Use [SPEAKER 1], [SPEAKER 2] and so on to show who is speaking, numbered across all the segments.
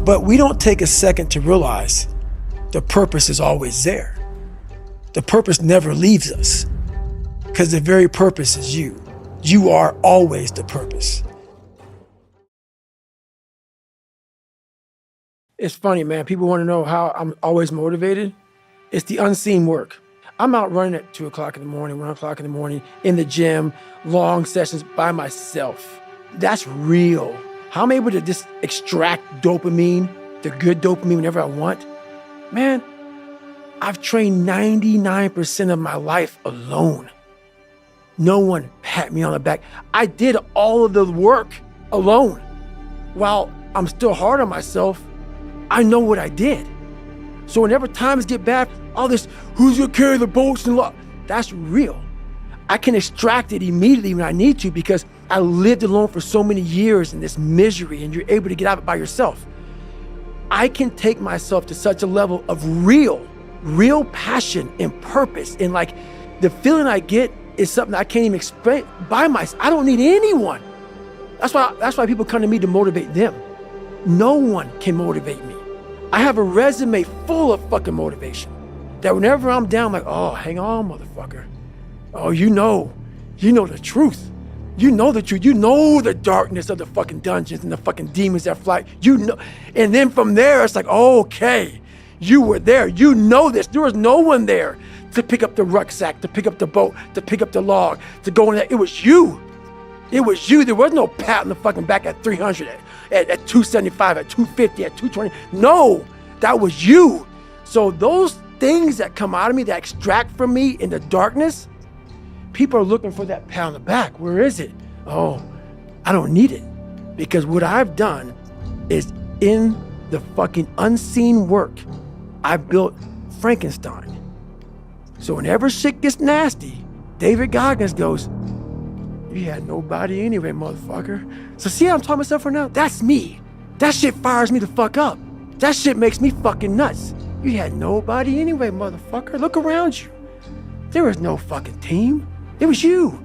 [SPEAKER 1] But we don't take a second to realize the purpose is always there. The purpose never leaves us because the very purpose is you. You are always the purpose. It's funny, man. People want to know how I'm always motivated. It's the unseen work. I'm out running at 2 o'clock in the morning, 1 o'clock in the morning, in the gym, long sessions by myself. That's real. How I'm able to just extract dopamine, the good dopamine whenever I want. Man, I've trained 99% of my life alone. No one pat me on the back. I did all of the work alone. While I'm still hard on myself, I know what I did. So whenever times get bad, all this, who's gonna carry the boats and law, that's real. I can extract it immediately when I need to because I lived alone for so many years in this misery and you're able to get out of it by yourself. I can take myself to such a level of real passion and purpose. And like the feeling I get is something I can't even explain by myself. I don't need anyone. That's why people come to me to motivate them. No one can motivate me. I have a resume full of fucking motivation that whenever I'm down, I'm like, oh, hang on, motherfucker. Oh, you know the truth. You know the truth. You know the darkness of the fucking dungeons and the fucking demons that fly. You know. And then from there, it's like, okay, you were there. You know this. There was no one there to pick up the rucksack, to pick up the boat, to pick up the log, to go in there. It was you. It was you. There was no pat on the fucking back at 300, at 275, at 250, at 220. No, that was you. So those things that come out of me, that extract from me in the darkness, people are looking for that pat on the back. Where is it? Oh, I don't need it. Because what I've done is in the fucking unseen work, I built Frankenstein. So whenever shit gets nasty, David Goggins goes, you had nobody anyway, motherfucker. So see how I'm talking myself right now? That's me. That shit fires me the fuck up. That shit makes me fucking nuts. You had nobody anyway, motherfucker. Look around you. There was no fucking team. It was you.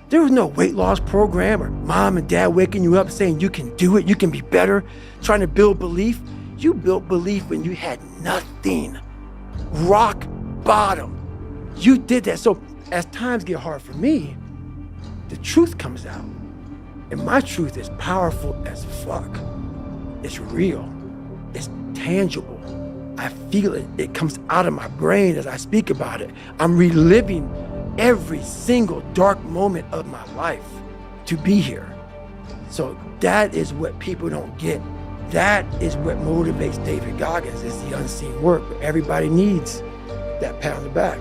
[SPEAKER 1] There was no weight loss program or mom and dad waking you up saying you can do it, you can be better, trying to build belief. You built belief when you had nothing. Rock bottom. You did that. So as times get hard for me, the truth comes out. And my truth is powerful as fuck. It's real. It's tangible. I feel it. It comes out of my brain as I speak about it. I'm reliving every single dark moment of my life to be here. So that is what people don't get. That is what motivates David Goggins, is the unseen work. But everybody needs that pat on the back.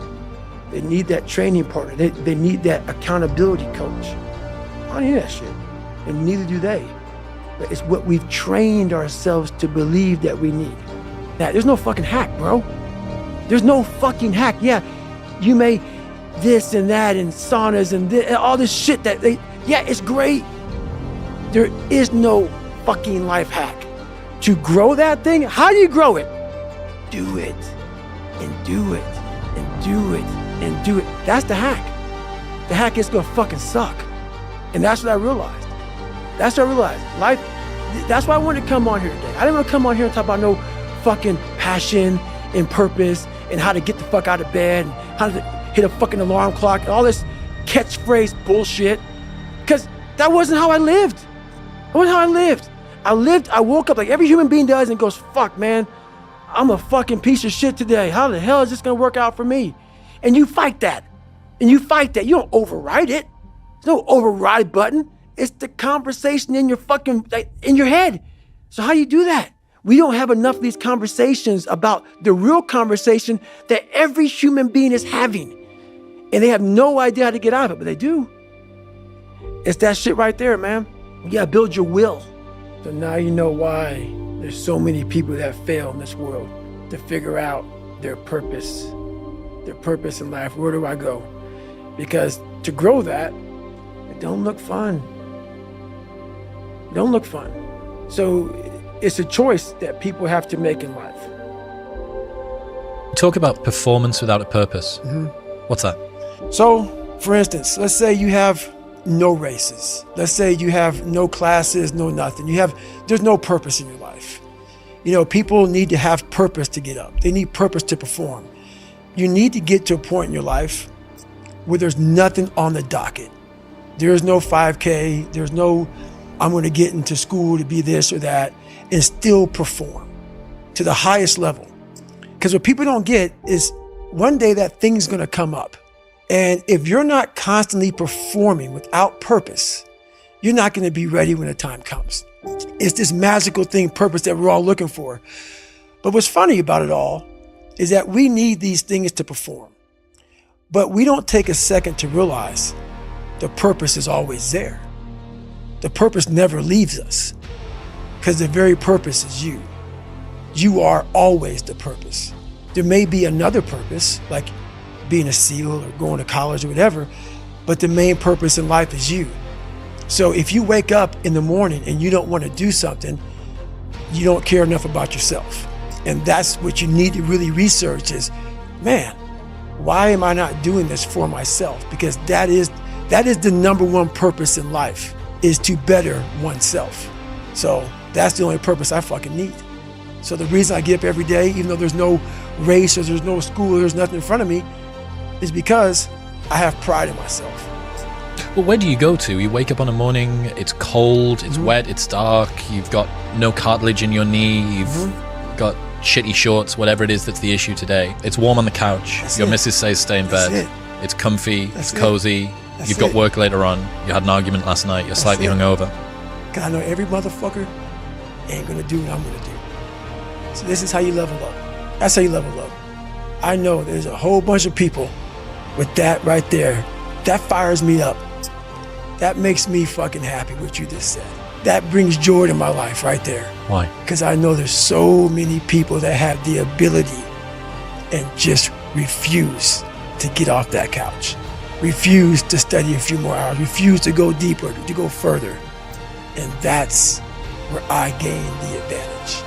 [SPEAKER 1] They need that training partner. They need that accountability coach. I don't need that shit. And neither do they. But it's what we've trained ourselves to believe that we need. Now, there's no fucking hack, bro. There's no fucking hack. Yeah, you may this and that and saunas and all this shit that yeah, it's great. There is no fucking life hack. To grow that thing, how do you grow it? Do it, and do it, and do it, and do it. That's the hack. The hack is gonna fucking suck. And that's what I realized. That's what I realized. Life, that's why I wanted to come on here today. I didn't want to come on here and talk about no fucking passion and purpose and how to get the fuck out of bed and how to hit a fucking alarm clock and all this catchphrase bullshit. Because that wasn't how I lived. That wasn't how I lived. I woke up like every human being does and goes, fuck, man, I'm a fucking piece of shit today. How the hell is this gonna work out for me? And you fight that. And you fight that. You don't override it. There's no override button. It's the conversation in your fucking, in your head. So how do you do that? We don't have enough of these conversations about the real conversation that every human being is having. And they have no idea how to get out of it, but they do. It's that shit right there, man. You gotta build your will. So now you know why there's so many people that fail in this world to figure out their purpose in life. Where do I go? Because to grow that, it don't look fun. It don't look fun. So it's a choice that people have to make in life.
[SPEAKER 2] Talk about performance without a purpose.
[SPEAKER 1] Mm-hmm.
[SPEAKER 2] What's that?
[SPEAKER 1] So, for instance, let's say you have no races. Let's say you have no classes, no nothing. There's no purpose in your life. People need to have purpose to get up. They need purpose to perform. You need to get to a point in your life where there's nothing on the docket. There's no 5K. There's no, I'm going to get into school to be this or that, and still perform to the highest level. Because what people don't get is one day that thing's going to come up. And if you're not constantly performing without purpose, you're not going to be ready when the time comes. It's this magical thing, purpose, that we're all looking for. But what's funny about it all is that we need these things to perform. But we don't take a second to realize the purpose is always there. The purpose never leaves us, because the very purpose is you. You are always the purpose. There may be another purpose, like being a SEAL or going to college or whatever, but the main purpose in life is you. So if you wake up in the morning and you don't want to do something, you don't care enough about yourself. And that's what you need to really research is, man, why am I not doing this for myself? Because that is the number one purpose in life, is to better oneself. So that's the only purpose I fucking need. So the reason I get up every day, even though there's no race or there's no school or there's nothing in front of me, is because I have pride in myself.
[SPEAKER 2] Well, where do you go to? You wake up on a morning, it's cold, it's wet, it's dark, you've got no cartilage in your knee, you've got shitty shorts, whatever it is that's the issue today. It's warm on the couch, your missus says stay in bed, it's comfy, it's cozy, you've got work later on, you had an argument last night, you're slightly hungover.
[SPEAKER 1] Because I know every motherfucker ain't gonna do what I'm gonna do. So this is how you level up. That's how you level up. I know there's a whole bunch of people with that right there. That fires me up. That makes me fucking happy, what you just said. That brings joy to my life right there.
[SPEAKER 2] Why?
[SPEAKER 1] Because I know there's so many people that have the ability and just refuse to get off that couch. Refuse to study a few more hours. Refuse to go deeper, to go further. And that's where I gain the advantage.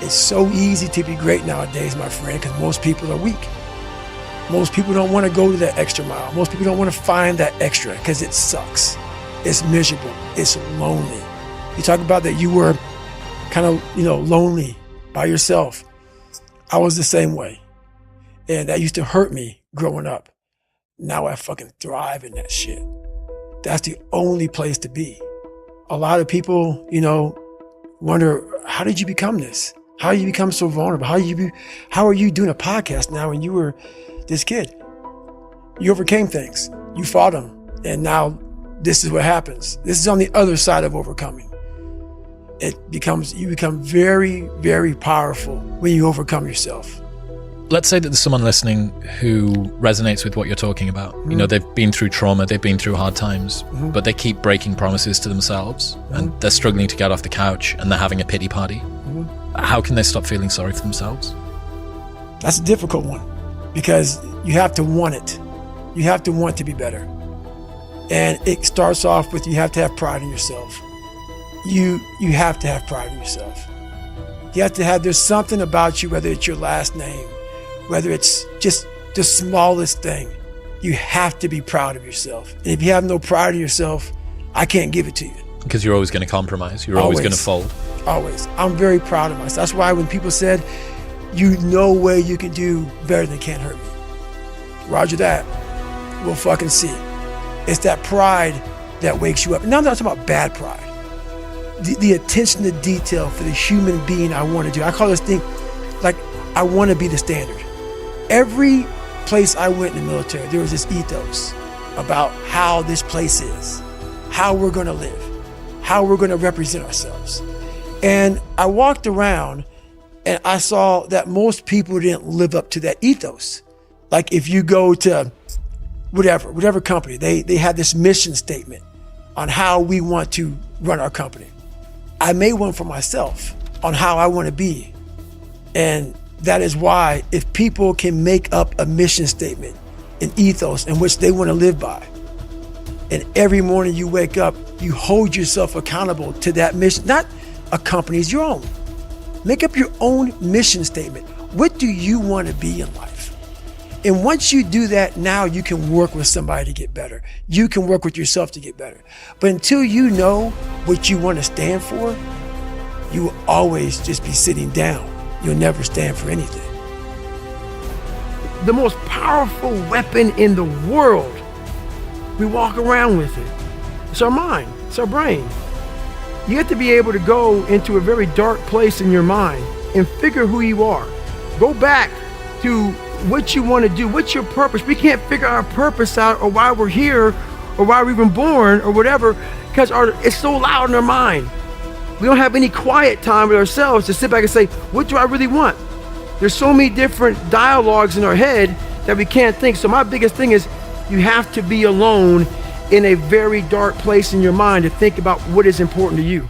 [SPEAKER 1] It's so easy to be great nowadays, my friend, because most people are weak. Most people don't want to go to that extra mile. Most people don't want to find that extra because it sucks. It's miserable. It's lonely. You talk about that you were kind of, lonely by yourself. I was the same way. And that used to hurt me growing up. Now I fucking thrive in that shit. That's the only place to be. A lot of people, wonder, how did you become this? How did you become so vulnerable? How are you doing a podcast now when you were this kid? You overcame things. You fought them. And now this is what happens. This is on the other side of overcoming. You become very, very powerful when you overcome yourself.
[SPEAKER 2] Let's say that there's someone listening who resonates with what you're talking about. They've been through trauma, they've been through hard times, but they keep breaking promises to themselves and they're struggling to get off the couch and they're having a pity party. How can they stop feeling sorry for themselves?
[SPEAKER 1] That's a difficult one, because you have to want it. You have to want to be better. And it starts off with, you have to have pride in yourself. You have to have pride in yourself. You have to have, there's something about you, whether it's your last name, whether it's just the smallest thing, you have to be proud of yourself. And if you have no pride in yourself, I can't give it to you.
[SPEAKER 2] Because you're always going to compromise. You're always going to fold.
[SPEAKER 1] Always. I'm very proud of myself. That's why when people said, no way you can do better than Can't Hurt Me. Roger that. We'll fucking see. It's that pride that wakes you up. Now I'm not talking about bad pride. The attention to detail for the human being I want to do. I call this thing, like, I want to be the standard. Every place I went in the military, there was this ethos about how this place is, how we're going to live, how we're going to represent ourselves. And I walked around and I saw that most people didn't live up to that ethos. Like if you go to whatever company, they had this mission statement on how we want to run our company. I made one for myself on how I want to be. And that is why if people can make up a mission statement, an ethos in which they want to live by, and every morning you wake up, you hold yourself accountable to that mission, not a company's, your own. Make up your own mission statement. What do you want to be in life? And once you do that, now you can work with somebody to get better. You can work with yourself to get better. But until you know what you want to stand for, you will always just be sitting down. You'll never stand for anything. The most powerful weapon in the world, we walk around with it. It's our mind, it's our brain. You have to be able to go into a very dark place in your mind and figure who you are. Go back to what you want to do, what's your purpose. We can't figure our purpose out or why we're here or why we're even born or whatever, because it's so loud in our mind. We don't have any quiet time with ourselves to sit back and say, what do I really want? There's so many different dialogues in our head that we can't think. So my biggest thing is you have to be alone in a very dark place in your mind to think about what is important to you.